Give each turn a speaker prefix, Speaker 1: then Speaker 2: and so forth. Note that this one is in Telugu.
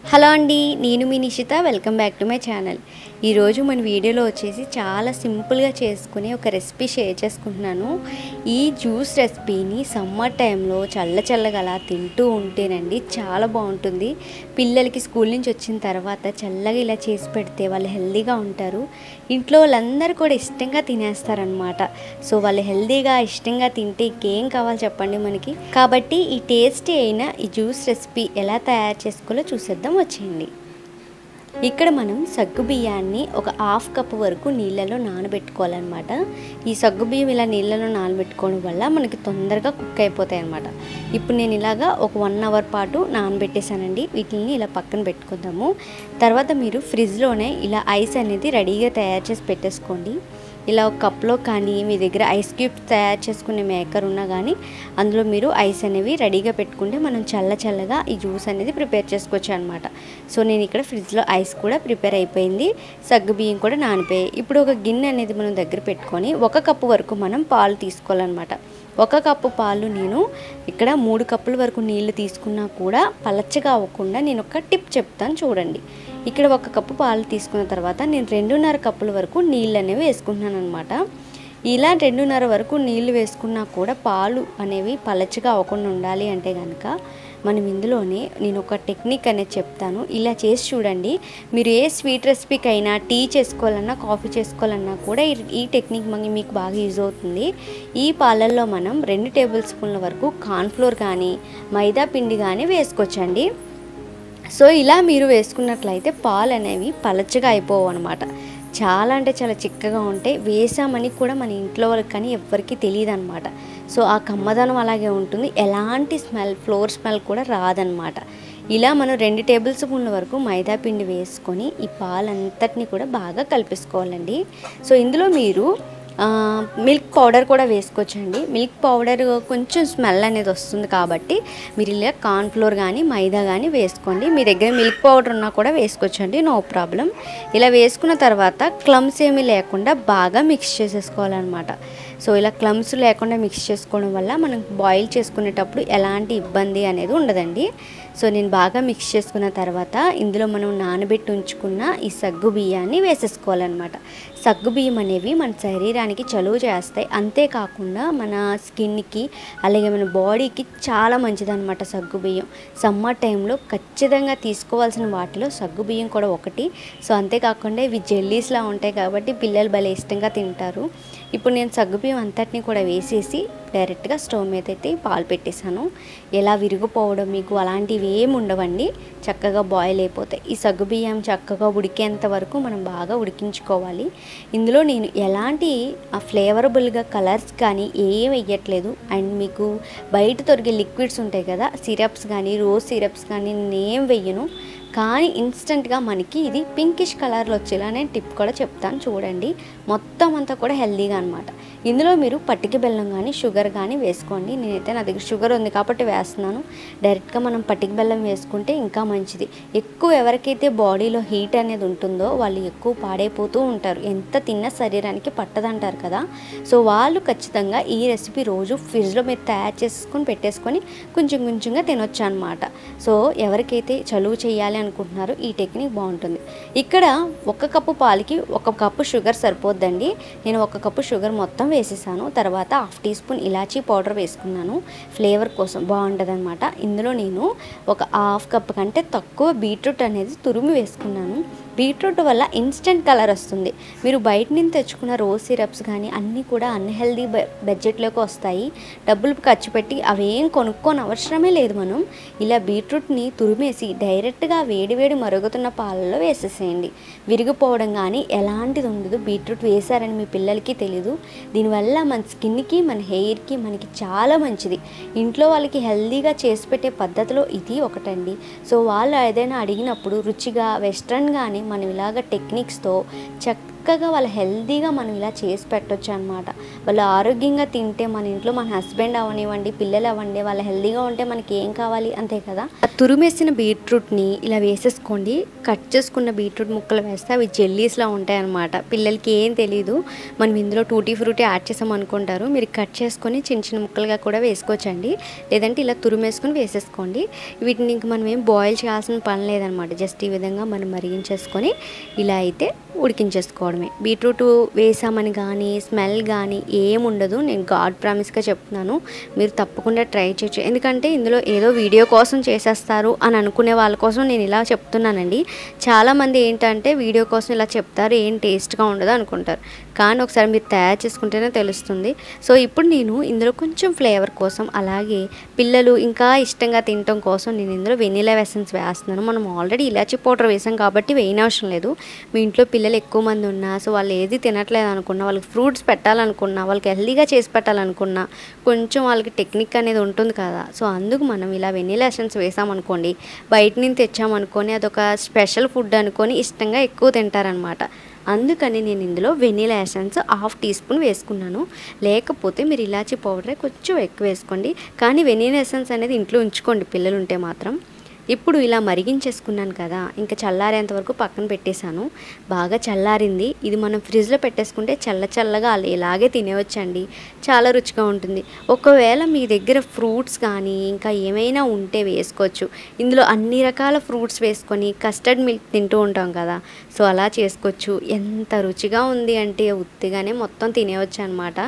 Speaker 1: హలో అండి, నేను మీ Nishitha. Welcome back to my channel. ఈరోజు మన వీడియోలో వచ్చేసి చాలా సింపుల్గా చేసుకునే ఒక రెసిపీ షేర్ చేసుకుంటున్నాను. ఈ జ్యూస్ రెసిపీని సమ్మర్ టైంలో చల్లగా అలా తింటూ ఉంటేనండి చాలా బాగుంటుంది. పిల్లలకి స్కూల్ నుంచి వచ్చిన తర్వాత చల్లగా ఇలా చేసి పెడితే వాళ్ళు హెల్తీగా ఉంటారు. ఇంట్లో వాళ్ళందరూ కూడా ఇష్టంగా తినేస్తారనమాట. సో వాళ్ళు హెల్తీగా ఇష్టంగా తింటే ఇంకేం కావాలి చెప్పండి మనకి. కాబట్టి ఈ టేస్టీ అయిన ఈ జ్యూస్ రెసిపీ ఎలా తయారు చేసుకోవాలో చూసేద్దాం వచ్చేయండి. ఇక్కడ మనం సగ్గు బియ్యాన్ని ఒక హాఫ్ కప్ వరకు నీళ్ళలో నానబెట్టుకోవాలన్నమాట. ఈ సగ్గు బియ్యం ఇలా నీళ్ళలో నానబెట్టుకోవడం వల్ల మనకి తొందరగా కుక్ అయిపోతాయి అన్నమాట. ఇప్పుడు నేను ఇలాగా ఒక 1 అవర్ పాటు నానబెట్టేశానండి. వీటిని ఇలా పక్కన పెట్టుకుందాము. తర్వాత మీరు ఫ్రిడ్జ్లోనే ఇలా ఐస్ అనేది రెడీగా తయారు చేసి పెట్టేసుకోండి. ఇలా ఒక కప్లో కానీ మీ దగ్గర ఐస్ క్యూబ్స్ తయారు చేసుకునే మేకర్ ఉన్నా కానీ అందులో మీరు ఐస్ అనేవి రెడీగా పెట్టుకుంటే మనం చల్లగా ఈ జ్యూస్ అనేది ప్రిపేర్ చేసుకోవచ్చు అనమాట. సో నేను ఇక్కడ ఫ్రిడ్జ్లో ఐస్ కూడా ప్రిపేర్ అయిపోయింది, సగ్గు బియ్యం కూడా నానిపోయాయి. ఇప్పుడు ఒక గిన్నె అనేది మనం దగ్గర పెట్టుకొని 1 కప్పు వరకు మనం పాలు తీసుకోవాలన్నమాట. 1 కప్పు పాలు నేను ఇక్కడ 3 కప్పుల వరకు నీళ్లు తీసుకున్నా కూడా పలచగా అవ్వకుండా నేను ఒక టిప్ చెప్తాను చూడండి. ఇక్కడ 1 కప్పు పాలు తీసుకున్న తర్వాత నేను 2.5 కప్పుల వరకు నీళ్ళు అనేవి వేసుకుంటున్నాను అనమాట. ఇలా 2.5 వరకు నీళ్లు వేసుకున్నా కూడా పాలు అనేవి పలచగా అవ్వకుండా ఉండాలి అంటే కనుక మనం ఇందులోనే నేను ఒక టెక్నిక్ అనేది చెప్తాను. ఇలా చేసి చూడండి. మీరు ఏ స్వీట్ రెసిపీకైనా టీ చేసుకోవాలన్నా కాఫీ చేసుకోవాలన్నా కూడా ఈ టెక్నిక్ మీకు బాగా యూజ్ అవుతుంది. ఈ పాలల్లో మనం 2 టేబుల్ స్పూన్ల వరకు కార్న్ఫ్లోర్ కానీ మైదా పిండి కానీ వేసుకోవచ్చండి. సో ఇలా మీరు వేసుకున్నట్లయితే పాలు అనేవి పలచగా అయిపోవు అనమాట. చాలా అంటే చాలా చిక్కగా ఉంటాయి. వేసామని కూడా మన ఇంట్లో వాళ్ళకి కానీ ఎవ్వరికీ తెలియదు అనమాట. సో ఆ కమ్మదనం అలాగే ఉంటుంది. ఎలాంటి ఫ్లోర్ స్మెల్ కూడా రాదనమాట. ఇలా మనం 2 టేబుల్ స్పూన్ల వరకు మైదా పిండి వేసుకొని ఈ పాలంతటిని కూడా బాగా కలిపేసుకోవాలండి. సో ఇందులో మీరు మిల్క్ పౌడర్ కూడా వేసుకోవచ్చండి. మిల్క్ పౌడర్ కొంచెం స్మెల్ అనేది వస్తుంది కాబట్టి మీరు ఇలా కార్న్ఫ్లోర్ కానీ మైదా కానీ వేసుకోండి. మీ దగ్గర మిల్క్ పౌడర్ ఉన్నా కూడా వేసుకోవచ్చండి, నో ప్రాబ్లం. ఇలా వేసుకున్న తర్వాత క్లమ్స్ ఏమీ లేకుండా బాగా మిక్స్ చేసేసుకోవాలన్నమాట. సో ఇలా క్లమ్స్ లేకుండా మిక్స్ చేసుకోవడం వల్ల మనం బాయిల్ చేసుకునేటప్పుడు ఎలాంటి ఇబ్బంది అనేది ఉండదండి. సో నేను బాగా మిక్స్ చేసుకున్న తర్వాత ఇందులో మనం నానబెట్టి ఉంచుకున్న ఈ సగ్గు బియ్యాన్ని వేసేసుకోవాలన్నమాట. సగ్గు బియ్యం అనేవి మన శరీరానికి చలువ చేస్తాయి. అంతేకాకుండా మన స్కిన్కి అలాగే మన బాడీకి చాలా మంచిదన్నమాట సగ్గు బియ్యం. సమ్మర్ టైంలో ఖచ్చితంగా తీసుకోవాల్సిన వాటిలో సగ్గు బియ్యం కూడా ఒకటి. సో అంతేకాకుండా ఇవి జెల్లీస్లా ఉంటాయి కాబట్టి పిల్లలు భలే ఇష్టంగా తింటారు. ఇప్పుడు నేను సగ్గు బియ్యం అంతటిని కూడా వేసేసి డైరెక్ట్గా స్టవ్ మీద అయితే పాలు పెట్టేశాను. ఎలా విరిగిపోవడం మీకు అలాంటివి ఏమి ఉండవండి, చక్కగా బాయిల్ అయిపోతాయి. ఈ సగ్గు బియ్యం చక్కగా ఉడికేంత వరకు మనం బాగా ఉడికించుకోవాలి. ఇందులో నేను ఎలాంటి ఫ్లేవరబుల్గా కలర్స్ కానీ ఏం వేయట్లేదు. అండ్ మీకు బయట దొరికే లిక్విడ్స్ ఉంటాయి కదా, సిరప్స్ కానీ రోజ్ సిరప్స్ కానీ నేనేం వేయను. కానీ ఇన్స్టెంట్గా మనకి ఇది పింకిష్ కలర్లో వచ్చేలా నేను టిప్ కూడా చెప్తాను చూడండి. మొత్తం అంతా కూడా హెల్తీగా అనమాట. ఇందులో మీరు పట్టిక బెల్లం కానీ షుగర్ కానీ వేసుకోండి. నేనైతే నా దగ్గర షుగర్ ఉంది కాబట్టి వేస్తున్నాను. డైరెక్ట్గా మనం పట్టిక బెల్లం వేసుకుంటే ఇంకా మంచిది. ఎక్కువ ఎవరికైతే బాడీలో హీట్ అనేది ఉంటుందో వాళ్ళు ఎక్కువ పాడైపోతూ ఉంటారు, ఎంత తిన్నా శరీరానికి పట్టదంటారు కదా. సో వాళ్ళు ఖచ్చితంగా ఈ రెసిపీ రోజు ఫ్రిడ్జ్లో మీరు తయారు చేసుకొని పెట్టేసుకొని కొంచెంగా తినొచ్చు అనమాట. సో ఎవరికైతే చలువ చేయాలి అనుకుంటున్నారో ఈ టెక్నిక్ బాగుంటుంది. ఇక్కడ 1 కప్పు పాలకి 1 కప్పు షుగర్ సరిపోద్దండి. నేను 1 కప్పు షుగర్ మొత్తం వేసేసాను. తర్వాత 1/2 టీ స్పూన్ ఇలాచీ పౌడర్ వేసుకున్నాను, ఫ్లేవర్ కోసం బాగుంటుంది అనమాట. ఇందులో నేను ఒక 1/2 కప్ కంటే తక్కువ బీట్రూట్ అనేది తురిమి వేసుకున్నాను. బీట్రూట్ వల్ల ఇన్స్టెంట్ కలర్ వస్తుంది. మీరు బయట నుంచి తెచ్చుకున్న రోజ్ సిరప్స్ కానీ అన్నీ కూడా అన్హెల్దీ బడ్జెట్లోకి వస్తాయి. డబ్బులు ఖర్చు పెట్టి అవేం కొనుక్కొని అవసరమే లేదు. మనం ఇలా బీట్రూట్ని తురిమేసి డైరెక్ట్గా వేడి మరుగుతున్న పాలలో వేసేసేయండి. విరిగిపోవడం కానీ ఎలాంటిది ఉండదు. బీట్రూట్ వేసారని మీ పిల్లలకి తెలీదు. దీనివల్ల మన స్కిన్కి మన హెయిర్కి మనకి చాలా మంచిది. ఇంట్లో వాళ్ళకి హెల్తీగా చేసి పెట్టే పద్ధతిలో ఇది ఒకటండి. సో వాళ్ళు ఏదైనా అడిగినప్పుడు రుచిగా వెస్ట్రన్గానే మనం ఇలాగ టెక్నిక్స్తో చక్కగా వాళ్ళు హెల్తీగా మనం ఇలా చేసి పెట్టొచ్చు అనమాట. వాళ్ళు ఆరోగ్యంగా తింటే మన ఇంట్లో మన హస్బెండ్ అవనివ్వండి, పిల్లలు అవ్వండి, వాళ్ళు హెల్తీగా ఉంటే మనకి ఏం కావాలి, అంతే కదా. తురిమేసిన బీట్రూట్ని ఇలా వేసేసుకోండి. కట్ చేసుకున్న బీట్రూట్ ముక్కలు వేస్తే అవి జెల్లీస్లా ఉంటాయి అనమాట. పిల్లలకి ఏం తెలీదు, మనం ఇందులో టూటీ ఫ్రూటీ యాడ్ చేసాం అనుకుంటారు. మీరు కట్ చేసుకొని చిన్న చిన్న ముక్కలుగా కూడా వేసుకోవచ్చండి, లేదంటే ఇలా తురిమేసుకొని వేసేసుకోండి. వీటిని ఇంక మనం ఏం బాయిల్ చేయాల్సిన పని లేదనమాట. జస్ట్ ఈ విధంగా మనం మరిగించేసుకొని ఇలా అయితే ఉడికించేసుకోవడమే. బీట్రూట్ వేసామని కానీ స్మెల్ కానీ ఏముండదు. నేను గాడ్ ప్రామిస్గా చెప్తున్నాను, మీరు తప్పకుండా ట్రై చేయొచ్చు. ఎందుకంటే ఇందులో ఏదో వీడియో కోసం చేసేస్తారు అని అనుకునే వాళ్ళ కోసం నేను ఇలా చెప్తున్నానండి. చాలామంది ఏంటంటే వీడియో కోసం ఇలా చెప్తారు, ఏం టేస్ట్గా ఉండదు అనుకుంటారు. కానీ ఒకసారి మీరు తయారు చేసుకుంటేనే తెలుస్తుంది. సో ఇప్పుడు నేను ఇందులో కొంచెం ఫ్లేవర్ కోసం, అలాగే పిల్లలు ఇంకా ఇష్టంగా తినటం కోసం నేను ఇందులో వెనిలా ఎసెన్స్ వేస్తున్నాను. మనం ఆల్రెడీ ఇలాచీ పౌడర్ వేసాం కాబట్టి వేయనవసరం లేదు. మీ ఇంట్లో పిల్లలు ఎక్కువ మంది ఉన్నా, సో వాళ్ళు ఏది తినట్లేదు అనుకున్నా, వాళ్ళకి ఫ్రూట్స్ పెట్టాలనుకున్నా, వాళ్ళకి హెల్తీగా చేసి పెట్టాలనుకున్నా కొంచెం వాళ్ళకి టెక్నిక్ అనేది ఉంటుంది కదా. సో అందుకు మనం ఇలా వెనిలా ఎసెన్స్ వేసామనుకోండి, బయట నుంచి తెచ్చామనుకొని అదొక స్పెషల్ ఫుడ్ అనుకొని ఇష్టంగా ఎక్కువ తింటారనమాట. అందుకని నేను ఇందులో వెనిలా ఎసెన్స్ 1/2 టీ స్పూన్ వేసుకున్నాను. లేకపోతే మీరు ఇలాచీ పౌడరే కొంచెం ఎక్కువ వేసుకోండి, కానీ వెనిలా ఎసెన్స్ అనేది ఇంట్లో ఉంచుకోండి పిల్లలు ఉంటే మాత్రం. ఇప్పుడు ఇలా మరిగించేసుకున్నాను కదా, ఇంకా చల్లారేంత వరకు పక్కన పెట్టేశాను. బాగా చల్లారింది. ఇది మనం ఫ్రిడ్జ్లో పెట్టేసుకుంటే చల్లగా ఇలాగే తినేవచ్చండి, చాలా రుచిగా ఉంటుంది. ఒకవేళ మీ దగ్గర ఫ్రూట్స్ కానీ ఇంకా ఏమైనా ఉంటే వేసుకోవచ్చు. ఇందులో అన్ని రకాల ఫ్రూట్స్ వేసుకొని కస్టర్డ్ మిల్క్ తింటూ ఉంటాం కదా, సో అలా చేసుకోవచ్చు. ఎంత రుచిగా ఉంది అంటే ఉత్తిగానే మొత్తం తినేవచ్చు అనమాట.